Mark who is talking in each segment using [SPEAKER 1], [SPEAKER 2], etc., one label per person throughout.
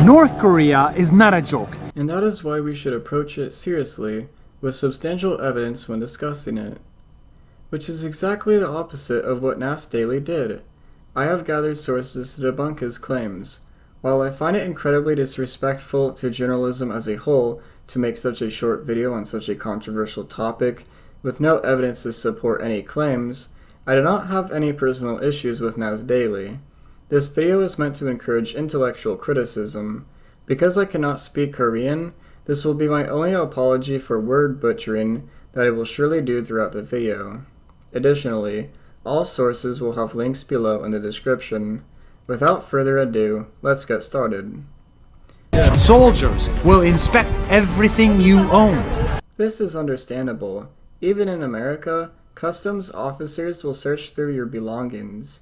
[SPEAKER 1] North Korea is not a joke.
[SPEAKER 2] And that is why we should approach it seriously, with substantial evidence when discussing it. Which is exactly the opposite of what Nas Daily did. I have gathered sources to debunk his claims. While I find it incredibly disrespectful to journalism as a whole to make such a short video on such a controversial topic, with no evidence to support any claims, I do not have any personal issues with Nas Daily. This video is meant to encourage intellectual criticism. Because I cannot speak Korean, this will be my only apology for word butchering that I will surely do throughout the video. Additionally, all sources will have links below in the description. Without further ado, let's get started.
[SPEAKER 1] Soldiers will inspect everything you own.
[SPEAKER 2] This is understandable. Even in America, customs officers will search through your belongings.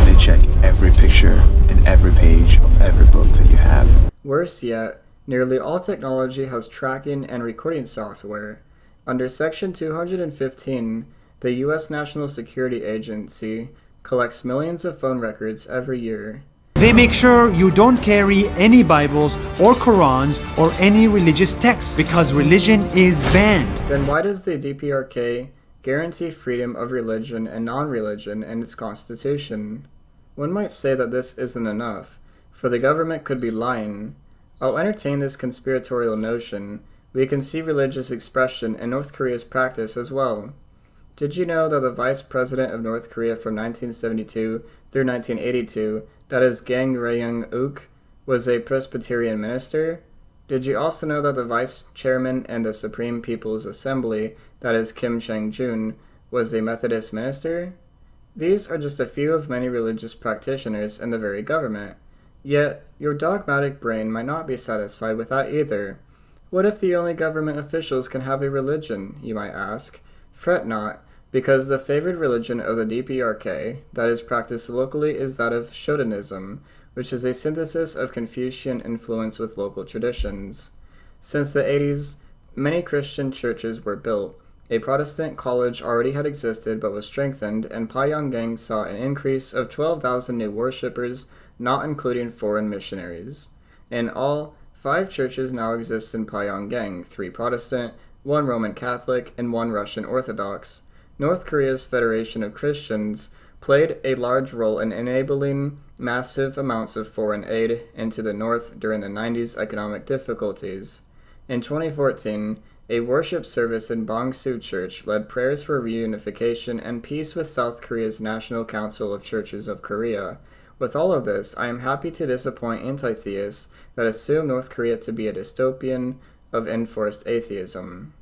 [SPEAKER 3] They check every picture and every page of every book that you have.
[SPEAKER 2] Worse yet, nearly all technology has tracking and recording software. Under Section 215, the U.S. National Security Agency collects millions of phone records every year.
[SPEAKER 1] They make sure you don't carry any Bibles or Qurans or any religious texts because religion is banned.
[SPEAKER 2] Then why does the DPRK guarantee freedom of religion and non-religion in its constitution? One might say that this isn't enough, for the government could be lying. I'll entertain this conspiratorial notion. We can see religious expression in North Korea's practice as well. Did you know that the vice president of North Korea from 1972 through 1982, that is Gang Ryung-uk, was a Presbyterian minister? Did you also know that the vice chairman in the Supreme People's Assembly, that is Kim Chang-jun, was a Methodist minister? These are just a few of many religious practitioners in the very government. Yet, your dogmatic brain might not be satisfied with that either. What if the only government officials can have a religion, you might ask? Fret not, because the favored religion of the DPRK that is practiced locally is that of Shodenism, which is a synthesis of Confucian influence with local traditions. Since the 80s, many Christian churches were built. A Protestant college already had existed but was strengthened, and Pyongyang saw an increase of 12,000 new worshippers, not including foreign missionaries. In all, 5 churches now exist in Pyongyang, 3 Protestant, 1 Roman Catholic, and 1 Russian Orthodox. North Korea's Federation of Christians played a large role in enabling massive amounts of foreign aid into the North during the 90s economic difficulties. In 2014, a worship service in Bangsu Church led prayers for reunification and peace with South Korea's National Council of Churches of Korea. With all of this, I am happy to disappoint anti-theists that assume North Korea to be a dystopian of enforced atheism.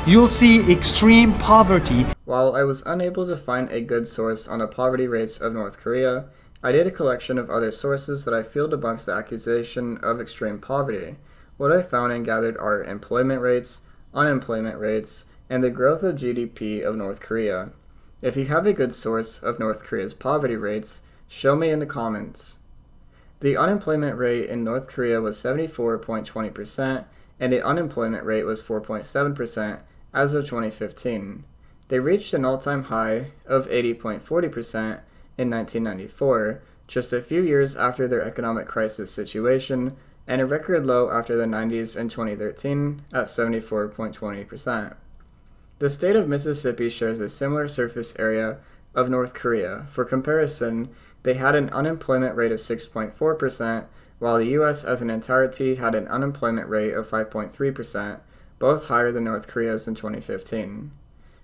[SPEAKER 1] You'll see extreme poverty.
[SPEAKER 2] While I was unable to find a good source on the poverty rates of North Korea, I did a collection of other sources that I feel debunks the accusation of extreme poverty. What I found and gathered are employment rates, unemployment rates, and the growth of GDP of North Korea. If you have a good source of North Korea's poverty rates, show me in the comments. The unemployment rate in North Korea was 74.20%, and the unemployment rate was 4.7% as of 2015. They reached an all-time high of 80.40% in 1994, just a few years after their economic crisis situation, and a record low after the 90s in 2013 at 74.20%. The state of Mississippi shares a similar surface area of North Korea. For comparison, they had an unemployment rate of 6.4%, while the U.S. as an entirety had an unemployment rate of 5.3%, both higher than North Korea's in 2015.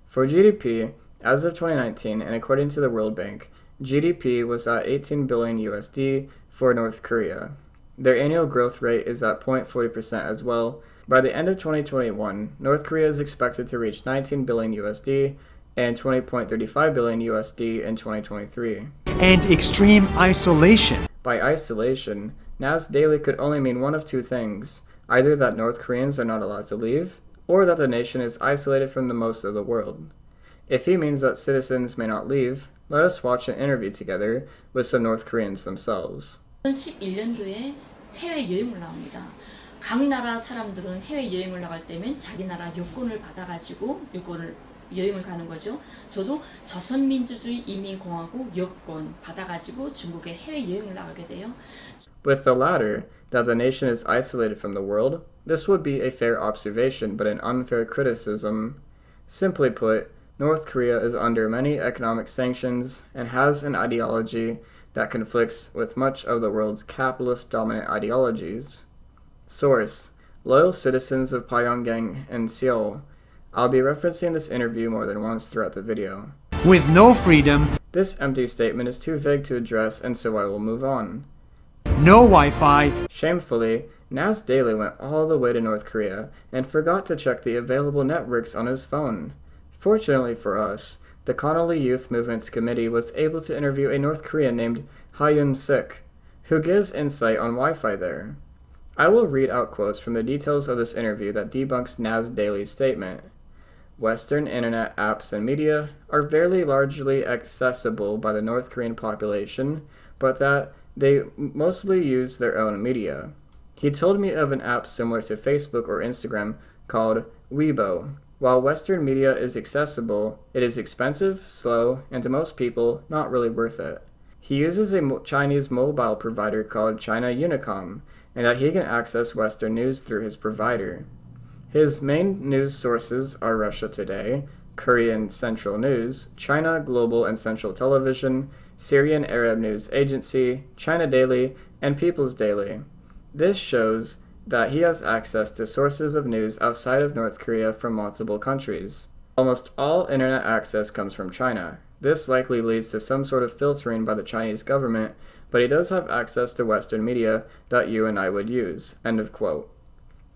[SPEAKER 2] For GDP, as of 2019, and according to the World Bank, GDP was at 18 billion USD for North Korea. Their annual growth rate is at 0.40% as well. By the end of 2021, North Korea is expected to reach 19 billion USD and 20.35 billion USD in 2023.
[SPEAKER 1] And extreme isolation.
[SPEAKER 2] By isolation, Nas Daily could only mean one of two things, either that North Koreans are not allowed to leave, or that the nation is isolated from the most of the world. If he means that citizens may not leave, let us watch an interview together with some North Koreans themselves.
[SPEAKER 4] 2011년도에 해외여행을 나옵니다. 각 나라 사람들은 해외여행을 나갈 때면 자기 나라 요건을 받아가지고 요건을 여행을 가는 거죠. 저도 조선민주주의 인민공화국 여권 받아가지고 중국에 해외여행을 나가게 돼요.
[SPEAKER 2] With the latter, that the nation is isolated from the world, this would be a fair observation but an unfair criticism. Simply put, North Korea is under many economic sanctions and has an ideology that conflicts with much of the world's capitalist-dominant ideologies. Source: Loyal citizens of Pyongyang and Seoul. I'll be referencing this interview more than once throughout the video.
[SPEAKER 1] With no freedom,
[SPEAKER 2] This empty statement is too vague to address, and so I will move on.
[SPEAKER 1] no Wi-Fi,
[SPEAKER 2] Shamefully, Nas Daily went all the way to North Korea and forgot to check the available networks on his phone. Fortunately for us, the Connolly Youth Movement's committee was able to interview a North Korean named Hyun Sik, who gives insight on Wi-Fi there. I will read out quotes from the details of this interview that debunks Nas Daily's statement. Western internet apps and media are very largely accessible by the North Korean population, but that they mostly use their own media. He told me of an app similar to Facebook or Instagram called Weibo. While Western media is accessible, it is expensive, slow, and to most people, not really worth it. He uses a Chinese mobile provider called China Unicom, and that he can access Western news through his provider. His main news sources are Russia Today, Korean Central News, China Global and Central Television, Syrian Arab News Agency, China Daily, and People's Daily. This shows that he has access to sources of news outside of North Korea from multiple countries. Almost all internet access comes from China. This likely leads to some sort of filtering by the Chinese government, but he does have access to Western media that you and I would use." End of quote.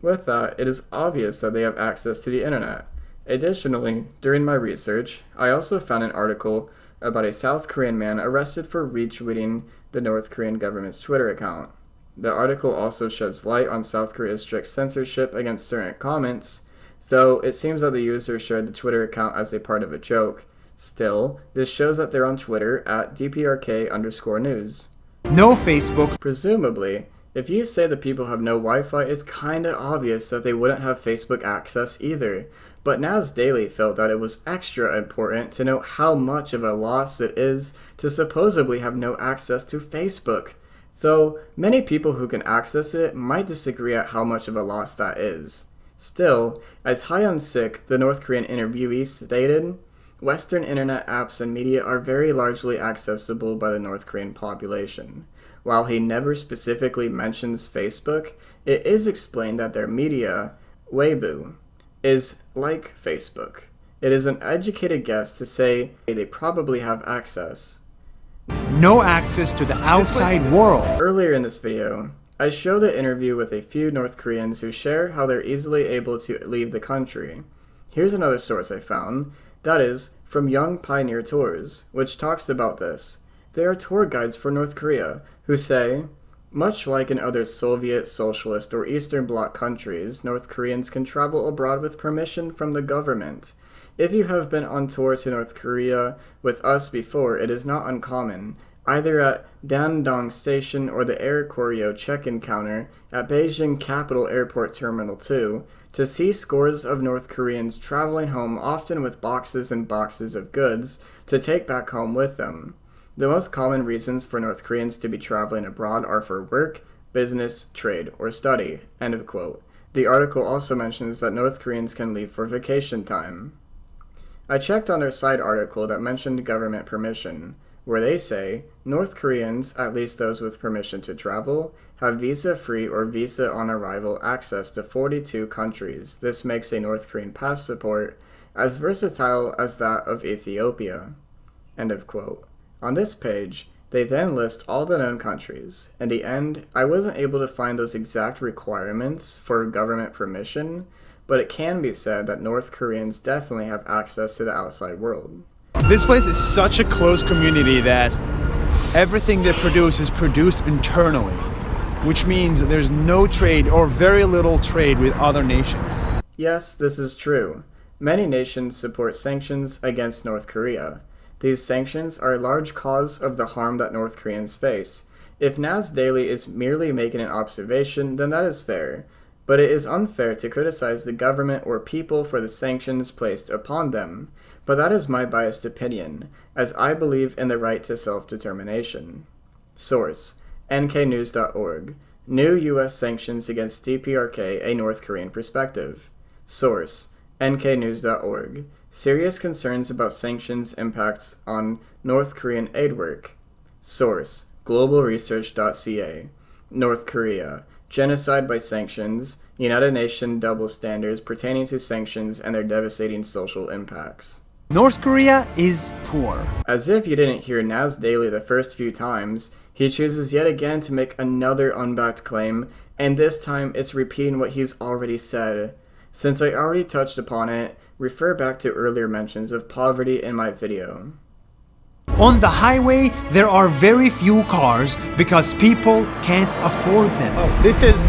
[SPEAKER 2] With that, it is obvious that they have access to the internet. Additionally, during my research, I also found an article about a South Korean man arrested for retweeting the North Korean government's Twitter account. The article also sheds light on South Korea's strict censorship against certain comments, though it seems that the user shared the Twitter account as a part of a joke. Still, this shows that they're on Twitter at DPRK_news.
[SPEAKER 1] no Facebook,
[SPEAKER 2] Presumably, if you say that people have no Wi-Fi, it's kinda obvious that they wouldn't have Facebook access either. But Nas Daily felt that it was extra important to note how much of a loss it is to supposedly have no access to Facebook. Though many people who can access it might disagree at how much of a loss that is. Still, as Hyun Sik, the North Korean interviewee, stated, Western internet apps and media are very largely accessible by the North Korean population. While he never specifically mentions Facebook, it is explained that their media, Weibo, is like Facebook. It is an educated guess to say they probably have access.
[SPEAKER 1] no access to the outside world.
[SPEAKER 2] Earlier in this video, I showed the interview with a few North Koreans who share how they're easily able to leave the country. Here's another source I found, that is, from Young Pioneer Tours, which talks about this. They are tour guides for North Korea, who say, much like in other Soviet, Socialist, or Eastern Bloc countries, North Koreans can travel abroad with permission from the government. If you have been on tour to North Korea with us before, it is not uncommon, either at Dandong Station or the Air Koryo check-in counter at Beijing Capital Airport Terminal 2, to see scores of North Koreans traveling home, often with boxes and boxes of goods, to take back home with them. The most common reasons for North Koreans to be traveling abroad are for work, business, trade, or study. End of quote. The article also mentions that North Koreans can leave for vacation time. I checked on their side article that mentioned government permission, where they say, North Koreans, at least those with permission to travel, have visa-free or visa-on-arrival access to 42 countries. This makes a North Korean passport as versatile as that of Ethiopia. End of quote. On this page, they then list all the known countries. In the end, I wasn't able to find those exact requirements for government permission, but it can be said that North Koreans definitely have access to the outside world.
[SPEAKER 5] This place is such a close community that everything they produce is produced internally, which means there's no trade or very little trade with other nations.
[SPEAKER 2] Yes, this is true. Many nations support sanctions against North Korea. These sanctions are a large cause of the harm that North Koreans face. If Nas Daily is merely making an observation, then that is fair. But it is unfair to criticize the government or people for the sanctions placed upon them. But that is my biased opinion, as I believe in the right to self-determination. Source: nknews.org. New U.S. sanctions against DPRK, a North Korean perspective. Source: nknews.org. Serious concerns about sanctions impacts on North Korean aid work. Source: globalresearch.ca. North Korea. Genocide by sanctions. United Nations double standards pertaining to sanctions and their devastating social impacts.
[SPEAKER 1] North Korea is poor.
[SPEAKER 2] As if you didn't hear Nas Daily the first few times, he chooses yet again to make another unbacked claim, and this time it's repeating what he's already said. Since I already touched upon it, refer back to earlier mentions of poverty in my video.
[SPEAKER 1] On the highway, there are very few cars because people can't afford them.
[SPEAKER 5] Oh, this is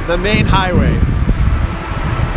[SPEAKER 5] the main highway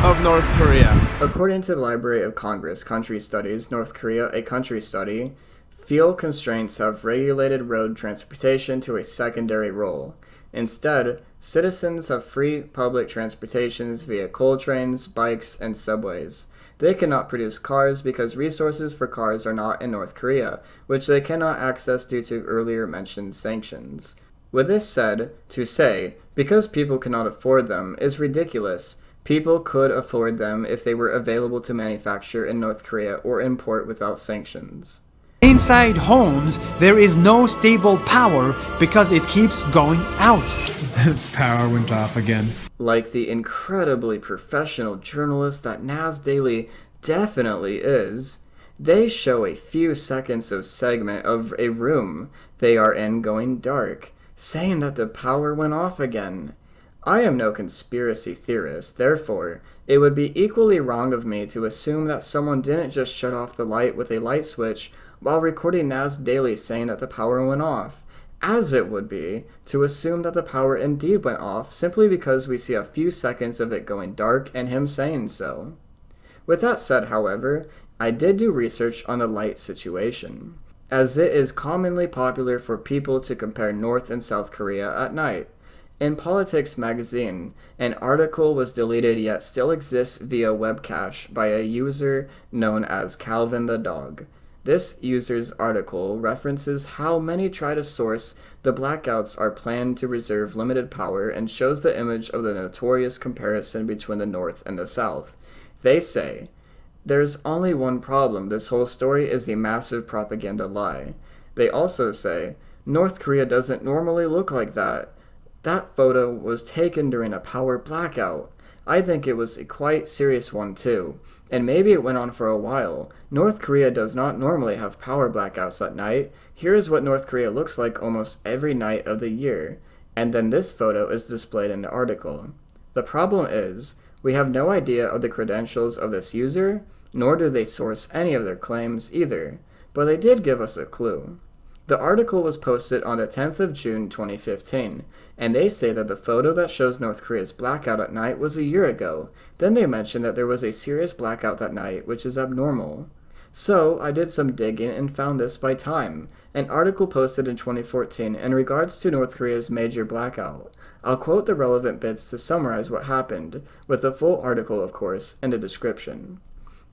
[SPEAKER 5] of North Korea.
[SPEAKER 2] According to the Library of Congress Country Studies, North Korea, a country study, fuel constraints have regulated road transportation to a secondary role. Instead, citizens have free public transportations via coal trains, bikes, and subways. They cannot produce cars because resources for cars are not in North Korea, which they cannot access due to earlier mentioned sanctions. With this said, to say, because people cannot afford them, is ridiculous. People could afford them if they were available to manufacture in North Korea or import without sanctions.
[SPEAKER 1] Inside homes, there is no stable power because it keeps going out. Power went off again.
[SPEAKER 2] Like the incredibly professional journalist that Nas Daily definitely is, they show a few seconds of segment of a room they are in going dark, saying that the power went off again. I am no conspiracy theorist, therefore, it would be equally wrong of me to assume that someone didn't just shut off the light with a light switch while recording Nas Daily saying that the power went off, as it would be to assume that the power indeed went off simply because we see a few seconds of it going dark and him saying so. With that said, however, I did do research on the light situation, as it is commonly popular for people to compare North and South Korea at night. In Politics magazine, an article was deleted yet still exists via web cache by a user known as Calvin the Dog. This user's article references how many try to source the blackouts are planned to reserve limited power and shows the image of the notorious comparison between the North and the South. They say, "There's only one problem, this whole story is a massive propaganda lie." They also say, "North Korea doesn't normally look like that. That photo was taken during a power blackout. I think it was a quite serious one too. And maybe it went on for a while. North Korea does not normally have power blackouts at night. Here is what North Korea looks like almost every night of the year." And then this photo is displayed in the article. The problem is, we have no idea of the credentials of this user, nor do they source any of their claims either. But they did give us a clue. The article was posted on the 10th of June 2015, and they say that the photo that shows North Korea's blackout at night was a year ago. Then they mention that there was a serious blackout that night, which is abnormal. So I did some digging and found this by time, an article posted in 2014 in regards to North Korea's major blackout. I'll quote the relevant bits to summarize what happened, with the full article, of course, in the description.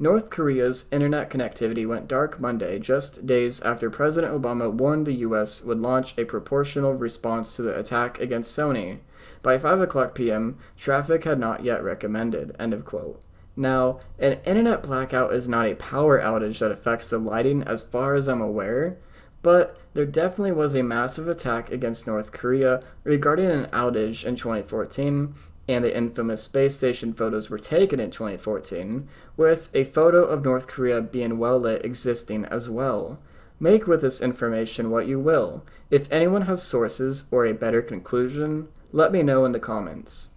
[SPEAKER 2] North Korea's internet connectivity went dark Monday, just days after President Obama warned the U.S. would launch a proportional response to the attack against Sony. By 5 o'clock p.m., traffic had not yet recommenced. End of quote. Now, an internet blackout is not a power outage that affects the lighting as far as I'm aware, but there definitely was a massive attack against North Korea regarding an outage in 2014, and the infamous space station photos were taken in 2014, with a photo of North Korea being well lit existing as well. Make with this information what you will. If anyone has sources or a better conclusion, let me know in the comments.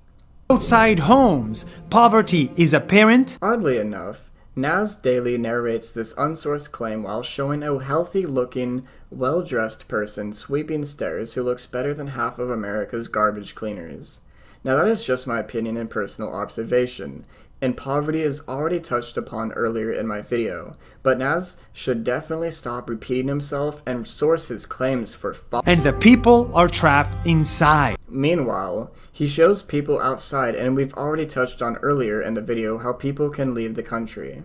[SPEAKER 1] Outside homes, poverty is apparent.
[SPEAKER 2] Oddly enough, Nas Daily narrates this unsourced claim while showing a healthy-looking, well-dressed person sweeping stairs who looks better than half of America's garbage cleaners. Now that is just my opinion and personal observation, and poverty is already touched upon earlier in my video, but Nas should definitely stop repeating himself and source his claims for
[SPEAKER 1] and the people are trapped inside.
[SPEAKER 2] Meanwhile, he shows people outside, and we've already touched on earlier in the video how people can leave the country.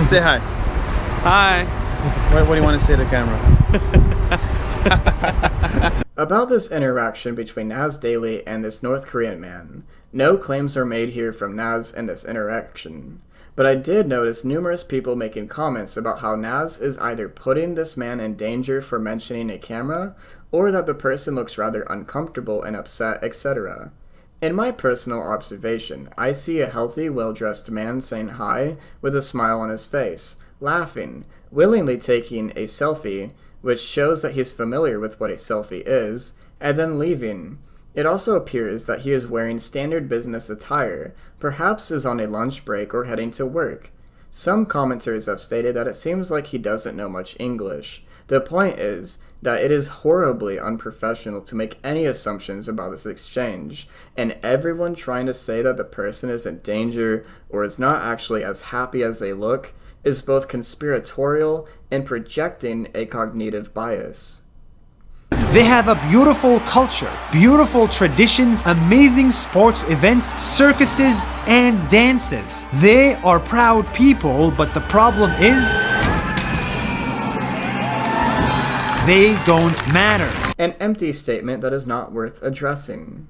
[SPEAKER 5] Say hi.
[SPEAKER 1] Hi.
[SPEAKER 5] What do you want to say to the camera?
[SPEAKER 2] About this interaction between Nas Daily and this North Korean man, no claims are made here from Nas in this interaction, but I did notice numerous people making comments about how Nas is either putting this man in danger for mentioning a camera, or that the person looks rather uncomfortable and upset, etc. In my personal observation, I see a healthy, well-dressed man saying hi with a smile on his face, laughing, willingly taking a selfie, which shows that he's familiar with what a selfie is, and then leaving. It also appears that he is wearing standard business attire, perhaps is on a lunch break or heading to work. Some commenters have stated that it seems like he doesn't know much English. The point is that it is horribly unprofessional to make any assumptions about this exchange, and everyone trying to say that the person is in danger or is not actually as happy as they look is both conspiratorial and projecting a cognitive bias.
[SPEAKER 1] They have a beautiful culture, beautiful traditions, amazing sports events, circuses, and dances. They are proud people, but the problem is they don't matter.
[SPEAKER 2] An empty statement that is not worth addressing.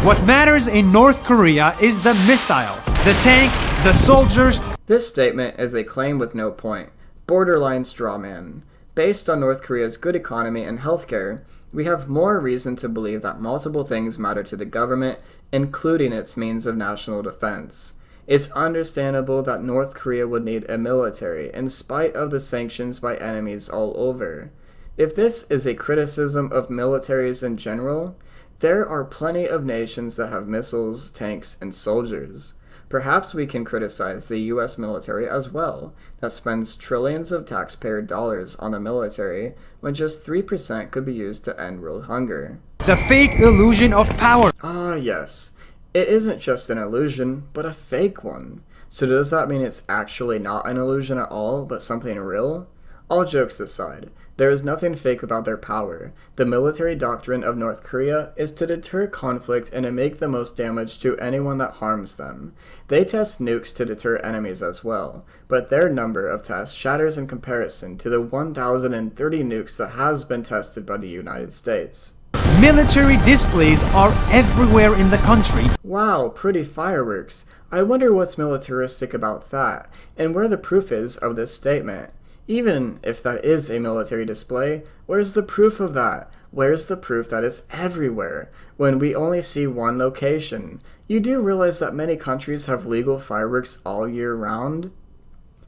[SPEAKER 1] What matters in North Korea is the missile, the tank, the soldiers.
[SPEAKER 2] This statement is a claim with no point, borderline straw man. Based on North Korea's good economy and healthcare, we have more reason to believe that multiple things matter to the government, including its means of national defense. It's understandable that North Korea would need a military, in spite of the sanctions by enemies all over. If this is a criticism of militaries in general, there are plenty of nations that have missiles, tanks, and soldiers. Perhaps we can criticize the US military as well, that spends trillions of taxpayer dollars on the military when just 3% could be used to end world hunger.
[SPEAKER 1] The fake illusion of power.
[SPEAKER 2] Ah, yes. It isn't just an illusion, but a fake one. So does that mean it's actually not an illusion at all, but something real? All jokes aside, there is nothing fake about their power. The military doctrine of North Korea is to deter conflict and to make the most damage to anyone that harms them. They test nukes to deter enemies as well, but their number of tests shatters in comparison to the 1,030 nukes that has been tested by the United States.
[SPEAKER 1] Military displays are everywhere in the country.
[SPEAKER 2] Wow, pretty fireworks. I wonder what's militaristic about that, and where the proof is of this statement. Even if that is a military display, where's the proof of that? Where's the proof that it's everywhere, when we only see one location? You do realize that many countries have legal fireworks all year round?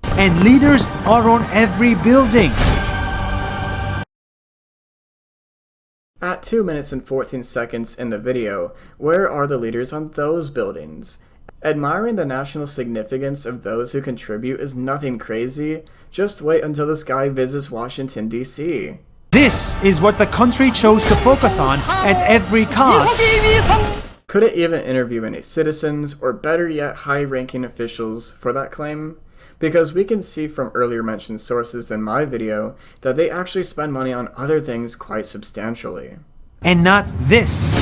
[SPEAKER 1] And leaders are on every building.
[SPEAKER 2] At 2 minutes and 14 seconds in the video, where are the leaders on those buildings? Admiring the national significance of those who contribute is nothing crazy. Just wait until this guy visits Washington, D.C.
[SPEAKER 1] This is what the country chose to focus on at every cost.
[SPEAKER 2] Could it even interview any citizens, or better yet, high-ranking officials for that claim? Because we can see from earlier mentioned sources in my video that they actually spend money on other things quite substantially.
[SPEAKER 1] And not this.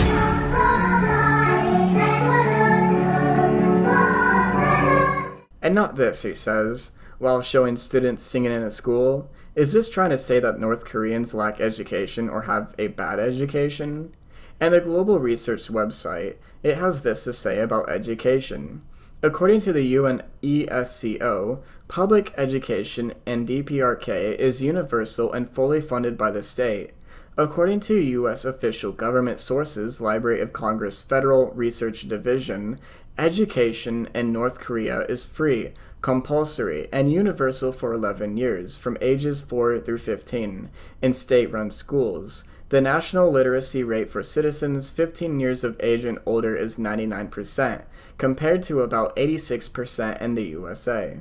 [SPEAKER 2] And not this, he says, while showing students singing in a school. Is this trying to say that North Koreans lack education or have a bad education? And the Global Research website, it has this to say about education. According to the UNESCO, public education and DPRK is universal and fully funded by the state. According to U.S. official government sources, Library of Congress Federal Research Division, education in North Korea is free, compulsory, and universal for 11 years, from ages 4 through 15, in state-run schools. The national literacy rate for citizens 15 years of age and older is 99%, compared to about 86% in the USA.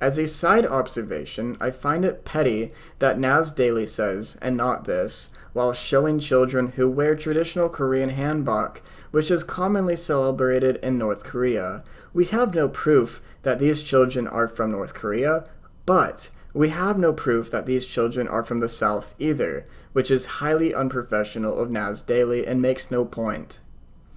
[SPEAKER 2] As a side observation, I find it petty that Nas Daily says, and not this, while showing children who wear traditional Korean hanbok, which is commonly celebrated in North Korea. We have no proof that these children are from North Korea, but we have no proof that these children are from the South either, which is highly unprofessional of Nas Daily and makes no point.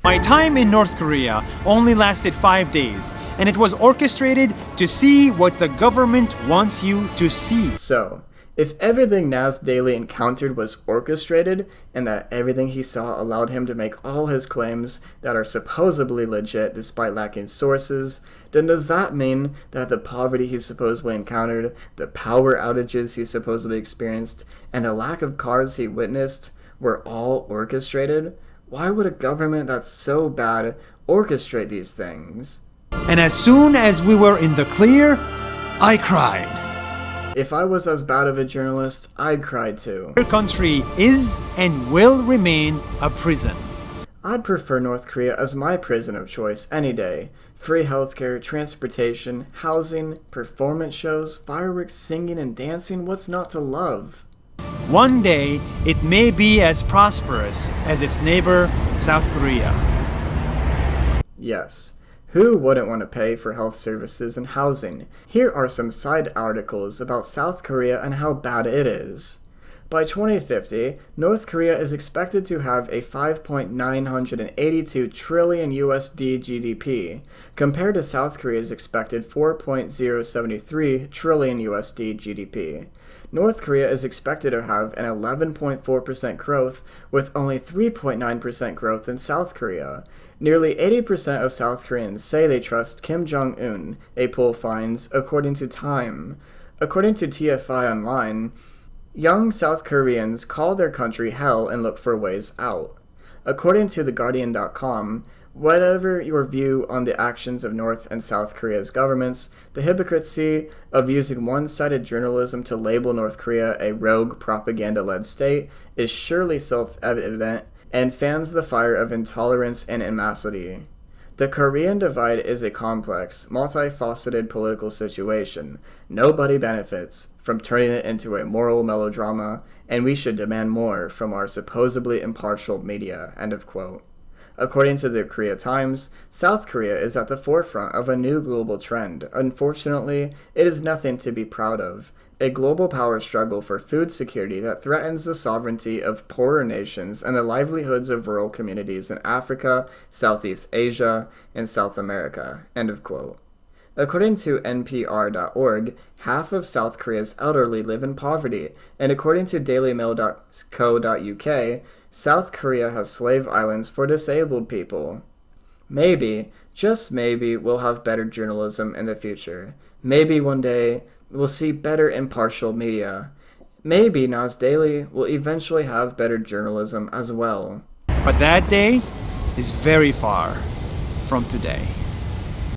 [SPEAKER 1] My time in North Korea only lasted 5 days, and it was orchestrated to see what the government wants you to see.
[SPEAKER 2] So, if everything Nas Daily encountered was orchestrated, and that everything he saw allowed him to make all his claims that are supposedly legit despite lacking sources, then does that mean that the poverty he supposedly encountered, the power outages he supposedly experienced, and the lack of cars he witnessed were all orchestrated? Why would a government that's so bad orchestrate these things?
[SPEAKER 1] And as soon as we were in the clear, I cried.
[SPEAKER 2] If I was as bad of a journalist, I'd cry too.
[SPEAKER 1] Our country is and will remain a prison.
[SPEAKER 2] I'd prefer North Korea as my prison of choice any day. Free healthcare, transportation, housing, performance shows, fireworks, singing, and dancing, what's not to love?
[SPEAKER 1] One day, it may be as prosperous as its neighbor, South Korea.
[SPEAKER 2] Yes. Who wouldn't want to pay for health services and housing? Here are some side articles about South Korea and how bad it is. By 2050, North Korea is expected to have a 5.982 trillion USD GDP, compared to South Korea's expected 4.073 trillion USD GDP. North Korea is expected to have an 11.4% growth, with only 3.9% growth in South Korea. Nearly 80% of South Koreans say they trust Kim Jong-un, a poll finds, according to Time. According to TFI Online, young South Koreans call their country hell and look for ways out. According to TheGuardian.com, whatever your view on the actions of North and South Korea's governments, the hypocrisy of using one-sided journalism to label North Korea a rogue propaganda-led state is surely self-evident and fans the fire of intolerance and animosity. The Korean divide is a complex, multifaceted political situation. Nobody benefits from turning it into a moral melodrama, and we should demand more from our supposedly impartial media." End of quote. According to the Korea Times, South Korea is at the forefront of a new global trend. Unfortunately, it is nothing to be proud of. A global power struggle for food security that threatens the sovereignty of poorer nations and the livelihoods of rural communities in Africa, Southeast Asia, and South America. End of quote. According to NPR.org, half of South Korea's elderly live in poverty, and according to dailymail.co.uk, South Korea has slave islands for disabled people. Maybe, just maybe, we'll have better journalism in the future. Maybe one day we'll see better impartial media. Maybe Nas Daily will eventually have better journalism as well.
[SPEAKER 1] But that day is very far from today.